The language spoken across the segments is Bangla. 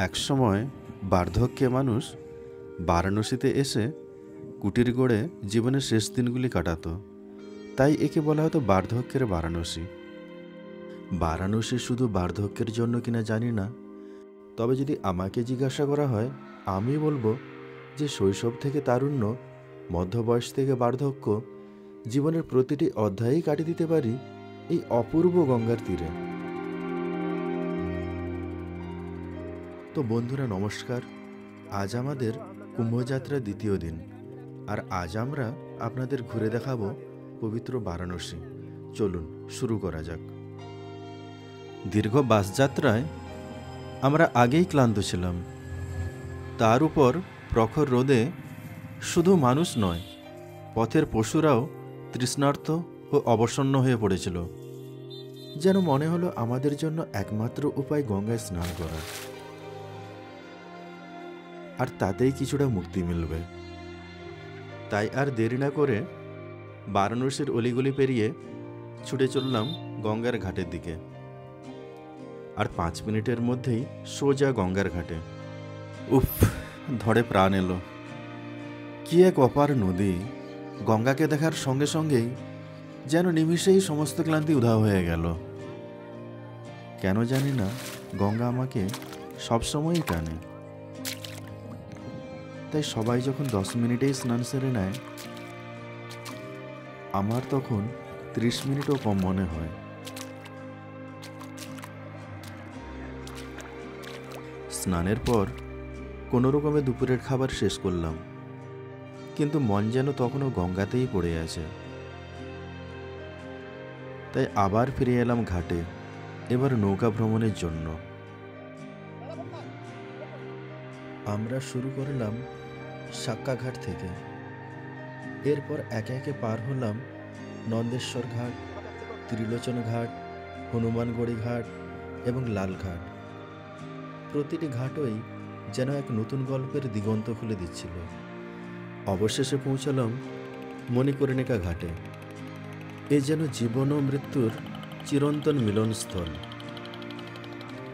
একসময় বার্ধক্যে মানুষ বারাণসীতে এসে কুটির গড়ে জীবনের শেষ দিনগুলি কাটাতো। তাই একে বলা হতো বার্ধক্যের বারাণসী। বারাণসী শুধু বার্ধক্যের জন্য কিনা জানি না, তবে যদি আমাকে জিজ্ঞাসা করা হয়, আমি বলবো যে শৈশব থেকে তারুণ্য, মধ্যবয়স থেকে বার্ধক্য, জীবনের প্রতিটি অধ্যায়েই কাটিয়ে দিতে পারি এই অপূর্ব গঙ্গার তীরে। তো বন্ধুরা নমস্কার, আজ আমাদের কুম্ভযাত্রার দ্বিতীয় দিন, আর আজ আমরা আপনাদের ঘুরে দেখাবো পবিত্র বারাণসী। চলুন শুরু করা যাক। দীর্ঘ বাস যাত্রায় আমরা আগেই ক্লান্ত ছিলাম, তার উপর প্রখর রোদে শুধু মানুষ নয়, পথের পশুরাও তৃষ্ণার্ত ও অবসন্ন হয়ে পড়েছিল। যেন মনে হলো আমাদের জন্য একমাত্র উপায় গঙ্গায় স্নান করা, আর তাতেই কিছুটা মুক্তি মিলবে। তাই আর দেরি না করে বারাণসীর অলিগলি পেরিয়ে ছুটে চললাম গঙ্গার ঘাটের দিকে। আর 5 মিনিটের মধ্যেই সোজা গঙ্গার ঘাটে। উফ, ধরে প্রাণ এলো। কি এক অপার নদী! গঙ্গাকে দেখার সঙ্গে সঙ্গেই যেন নিমিষেই সমস্ত ক্লান্তি উধাও হয়ে গেল। কেন জানি না, গঙ্গা আমাকে সবসময়ই টানে। তাই সবাই যখন 10 মিনিটেই স্নান সেরে নেয়, আমার তখন 30 মিনিটও কম মনে হয়। স্নানের পর কোনো রকমে দুপুরের খাবার শেষ করলাম, কিন্তু মন যেন তখনও গঙ্গাতেই পড়ে আছে। তাই আবার ফিরে এলাম ঘাটে, এবার নৌকা ভ্রমণের জন্য। আমরা শুরু করলাম সাক্কা ঘাট থেকে। এরপর একে একে পার হলাম নন্দেশ্বর ঘাট, ত্রিলোচন ঘাট, হনুমানগড়ি ঘাট এবং লাল ঘাট। প্রতিটি ঘাটই যেন এক নতুন গল্পের দিগন্ত খুলে দিচ্ছিল। অবশেষে পৌঁছালাম মণিকর্ণিকা ঘাটে। এ যেন জীবন ও মৃত্যুর চিরন্তন মিলনস্থল,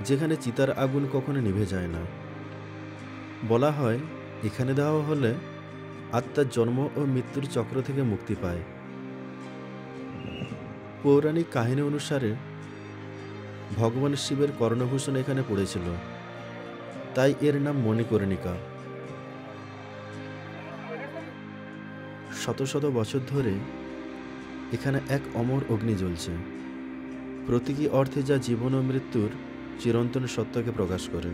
যেখানে চিতার আগুন কখনো নিভে যায় না। বলা হয় এখানে দেওয়া হলে আত্মার জন্ম ও মৃত্যুর চক্র থেকে মুক্তি পায়। পৌরাণিক কাহিনী অনুসারে ভগবান শিবের কর্ণভূষণ এখানে পড়েছিল, তাই এর নাম মণিকর্ণিকা। শত শত বছর ধরে এখানে এক অমর অগ্নি জ্বলছে, প্রতীকী অর্থে যা জীবন ও মৃত্যুর চিরন্তন সত্যকে প্রকাশ করে।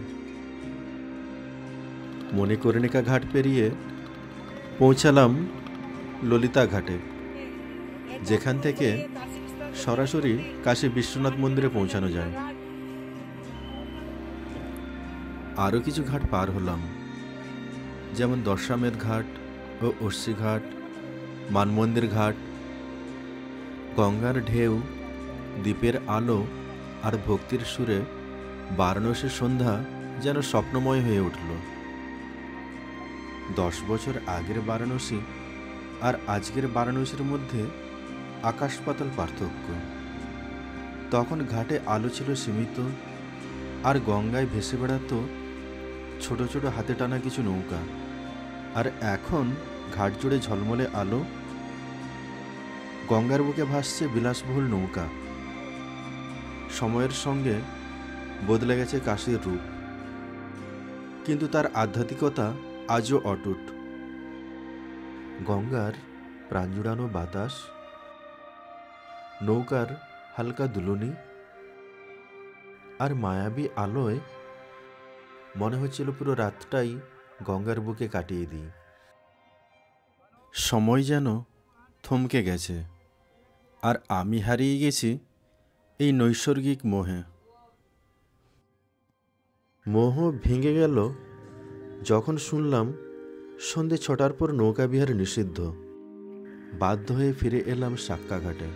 মণিকর্ণিকা ঘাট পেরিয়ে পৌঁছালাম ললিতা ঘাটে, যেখান থেকে সরাসরি কাশী বিশ্বনাথ মন্দিরে পৌঁছানো যায়। আরও কিছু ঘাট পার হলাম, যেমন দশামেধ ঘাট ও অশ্বিনী ঘাট, মানমন্দির ঘাট। গঙ্গার ঢেউ, দ্বীপের আলো আর ভক্তির সুরে বারাণসীর সন্ধ্যা যেন স্বপ্নময় হয়ে উঠল। 10 বছর আগের বারাণসী আর আজকের বারাণসীর মধ্যে আকাশ পাতাল পার্থক্য। তখন ঘাটে আলো ছিল সীমিত, আর গঙ্গায় ভেসে বেড়াতো ছোট ছোট হাতে টানা কিছু নৌকা। আর এখন ঘাট জুড়ে ঝলমলে আলো, গঙ্গার বুকে ভাসছে বিলাসবহুল নৌকা। সময়ের সঙ্গে বদলে গেছে কাশীর রূপ, কিন্তু তার আধ্যাত্মিকতা আজও অটুট। গঙ্গার প্রাণ জুড়ানো বাতাস, নৌকার হালকা দুলুনি আর মায়াবী আলোয় মনে হচ্ছিল পুরো রাতটাই গঙ্গার বুকে কাটিয়ে দিই। সময় যেন থমকে গেছে, আর আমি হারিয়ে গেছি এই নৈসর্গিক মোহে। মোহ ভেঙে গেল যখন শুনলাম সন্ধে 6টার পর নৌকা বিহার নিষিদ্ধ। বাধ্য হয়ে ফিরে এলাম সাক্কা ঘাটে,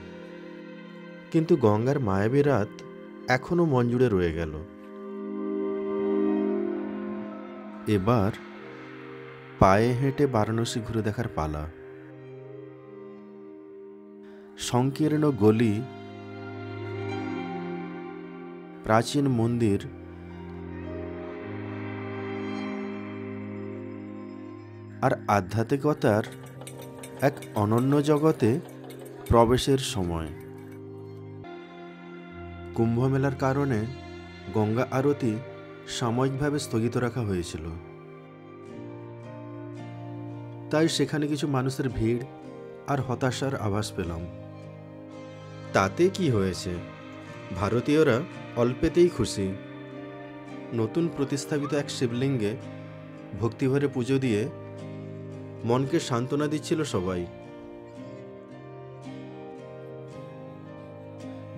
কিন্তু গঙ্গার মায়াবী রাত এখনো মন জুড়ে রয়ে গেল। এবার পায়ে হেঁটে বারাণসী ঘুরে দেখার পালা। সংকীর্ণ গলি, প্রাচীন মন্দির আর আধ্যাত্মিকতার এক অনন্য জগতে প্রবেশের সময়। কুম্ভমেলার কারণে গঙ্গা আরতি সাময়িকভাবে স্থগিত রাখা হয়েছিল, তাই সেখানে কিছু মানুষের ভিড় আর হতাশার আভাস পেলাম। তাতে কি হয়েছে, ভারতীয়রা অল্পেতেই খুশি। নতুন প্রতিস্থাপিত এক শিবলিঙ্গে ভক্তিভরে পুজো দিয়ে মনকে সান্ত্বনা দিচ্ছিল সবাই।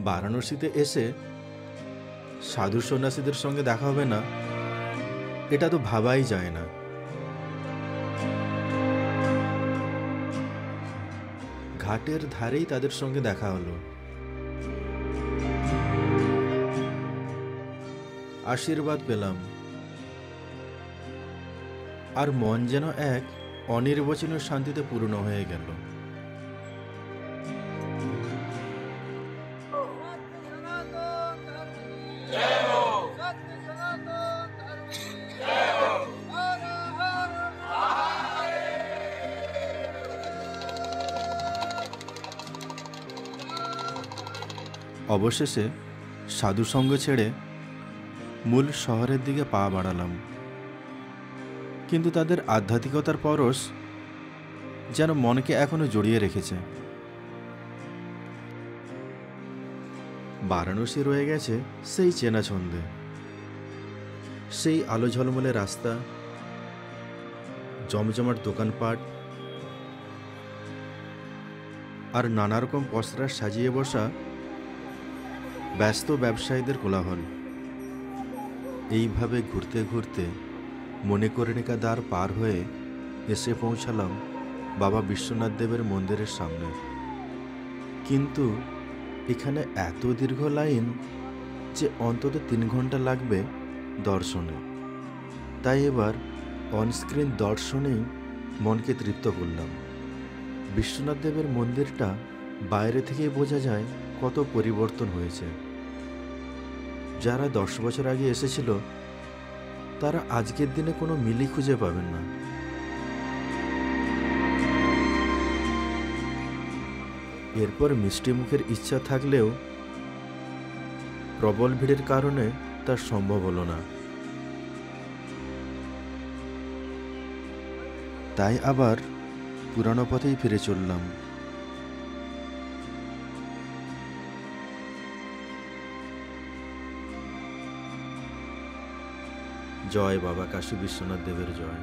বারাণসীতে এসে সাধু সন্ন্যাসীদের সঙ্গে দেখা হবে না, এটা তো ভাবাই যায় না। ঘাটের ধারেই তাদের সঙ্গে দেখা হলো। আশীর্বাদ পেলাম, আর মন যেন এক অনির্বচনীয় শান্তিতে পূর্ণ হয়ে গেল। অবশেষে সাধুসঙ্গ ছেড়ে মূল শহরের দিকে পা বাড়ালাম, কিন্তু তাদের আধ্যাত্মিকতার পরশ যেন মনকে এখনো জড়িয়ে রেখেছে। বারাণসী রয়ে গেছে সেই চেনা ছন্দে, সেই আলো ঝলমলে রাস্তা, জমজমাট দোকানপাট, আর নানা রকম পসরা সাজিয়ে বসা ব্যস্ত ব্যবসায়ীদের কোলাহল। এইভাবে ঘুরতে ঘুরতে মণিকর্ণিকা দ্বার পার হয়ে এসে পৌঁছালাম বাবা বিশ্বনাথ দেবের মন্দিরের সামনে। কিন্তু এখানে এত দীর্ঘ লাইন যে অন্তত 3 ঘন্টা লাগবে দর্শনে। তাই এবার অনস্ক্রিন দর্শনেই মনকে তৃপ্ত করলাম। বিশ্বনাথ দেবের মন্দিরটা বাইরে থেকেই বোঝা যায় কত পরিবর্তন হয়েছে। যারা 10 বছর আগে এসেছিল তারা আজকের দিনে কোনো মিলই খুঁজে পাবেন না। এরপর মিষ্টি মুখের ইচ্ছা থাকলেও প্রবল ভিড়ের কারণে তা সম্ভব হলো না। তাই আবার পুরানো পথেই ফিরে চললাম। জয় বাবা কাশী বিশ্বনাথ দেবের জয়।